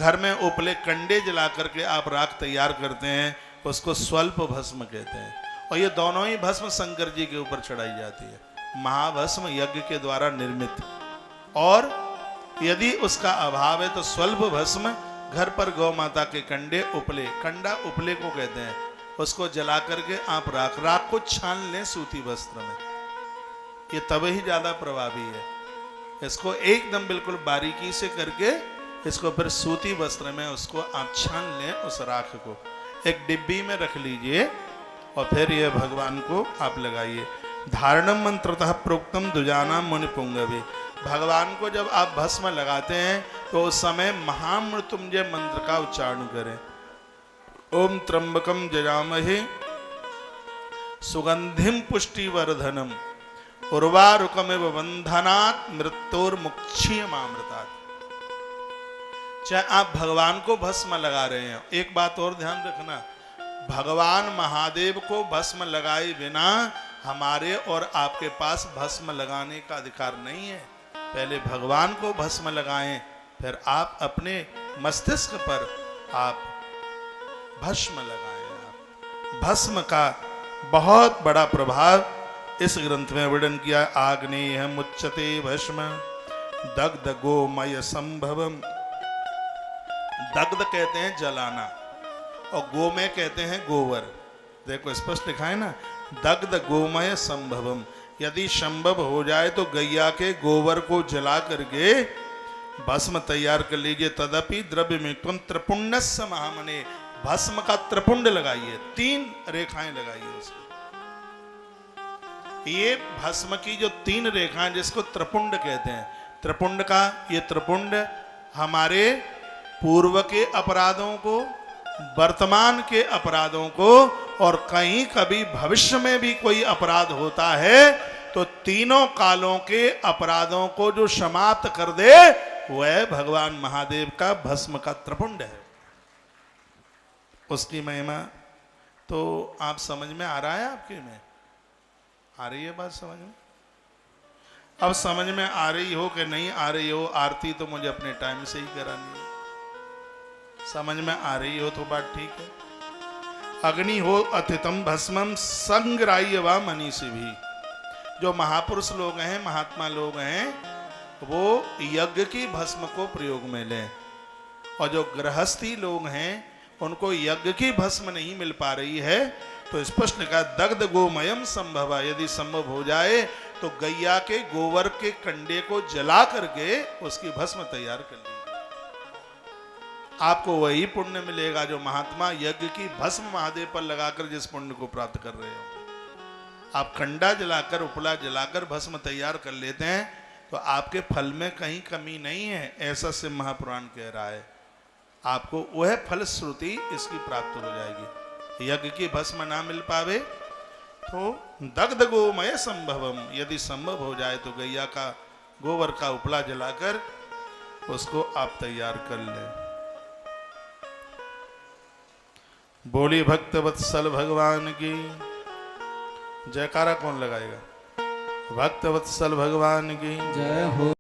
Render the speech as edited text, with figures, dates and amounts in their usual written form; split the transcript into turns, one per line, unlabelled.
घर में उपले कंडे जला करके आप राख तैयार करते हैं, उसको स्वल्प भस्म कहते हैं। और ये दोनों ही भस्म शंकर जी के ऊपर चढ़ाई जाती है, महाभस्म यज्ञ के द्वारा निर्मित। और यदि उसका अभाव है तो स्वल्प भस्म घर पर गौ माता के कंडे उपले, कंडा उपले को कहते हैं, उसको जला करके आप राख को छान लें सूती वस्त्र में, ये तब ही ज्यादा प्रभावी है। इसको एकदम बिल्कुल बारीकी से करके इसको फिर सूती वस्त्र में उसको आप छान लें, उस राख को एक डिब्बी में रख लीजिए और फिर ये भगवान को आप लगाइए। धारणम मंत्रतः प्रोक्तम दुजानाम मुनि पुंगवे, भगवान को जब आप भस्म लगाते हैं तो उस समय महामृत्युंजय मंत्र का उच्चारण करें। ओम त्र्यंबकम जयामहे सुगंधिम पुष्टिवर्धनम उर्वारुकमिव बंधनात् मृत्योर्मुक्षीयमामृतात्। चाहे आप भगवान को भस्म लगा रहे हैं, एक बात और ध्यान रखना, भगवान महादेव को भस्म लगाए बिना हमारे और आपके पास भस्म लगाने का अधिकार नहीं है। पहले भगवान को भस्म लगाएं, फिर आप अपने मस्तिष्क पर आप भस्म लगाएं। आप भस्म का बहुत बड़ा प्रभाव इस ग्रंथ में वर्णन किया। आग्नेय मुच्यते भस्म दग्ध गोमय संभवम, दग्ध कहते हैं जलाना और गोमय कहते हैं गोबर। देखो स्पष्ट लिखा है ना, दग्ध गोमय संभवम, यदि संभव हो जाए तो गैया के गोबर को जला करके भस्म तैयार कर लीजिए। तदपि द्रव्य में तुम त्रिपुंडस्य महामने, भस्म का त्रिपुंड लगाइए, 3 रेखाएं लगाइए उसको। ये भस्म की जो 3 रेखाएं जिसको त्रिपुंड कहते हैं, त्रिपुंड का ये त्रिपुंड हमारे पूर्व के अपराधों को, वर्तमान के अपराधों को, और कहीं कभी भविष्य में भी कोई अपराध होता है तो तीनों कालों के अपराधों को जो समाप्त कर दे वह भगवान महादेव का भस्म का त्रिपुंड है। उसकी महिमा तो आप समझ में आ रहा है? आपके में आ रही है बात समझ में? अब समझ में आ रही हो कि नहीं आ रही हो, आरती तो मुझे अपने टाइम से ही करानी है। समझ में आ रही हो तो बात ठीक है। अग्नि हो अतितम भस्मम संग्राह्य व मनीषी भी, जो महापुरुष लोग हैं, महात्मा लोग हैं, वो यज्ञ की भस्म को प्रयोग में लें। और जो गृहस्थी लोग हैं उनको यज्ञ की भस्म नहीं मिल पा रही है तो स्पष्ट लिखा दग्ध गोमयम संभव, यदि संभव हो जाए तो गैया के गोबर के कंडे को जला करके उसकी भस्म तैयार कर लीजिए। आपको वही पुण्य मिलेगा जो महात्मा यज्ञ की भस्म महादेव पर लगाकर जिस पुण्य को प्राप्त कर रहे हो। आप कंडा जलाकर, उपला जलाकर भस्म तैयार कर लेते हैं तो आपके फल में कहीं कमी नहीं है, ऐसा से महापुराण कह रहा है। आपको वह फल श्रुति इसकी प्राप्त हो जाएगी। यज्ञ की भस्म ना मिल पावे तो दग्ध गोमय संभवम, यदि संभव हो जाए तो गैया का गोबर का उपला जलाकर उसको आप तैयार कर लें। बोली भक्तवत्सल भगवान की जयकारा कौन लगाएगा? भक्तवत्सल भगवान की जय हो।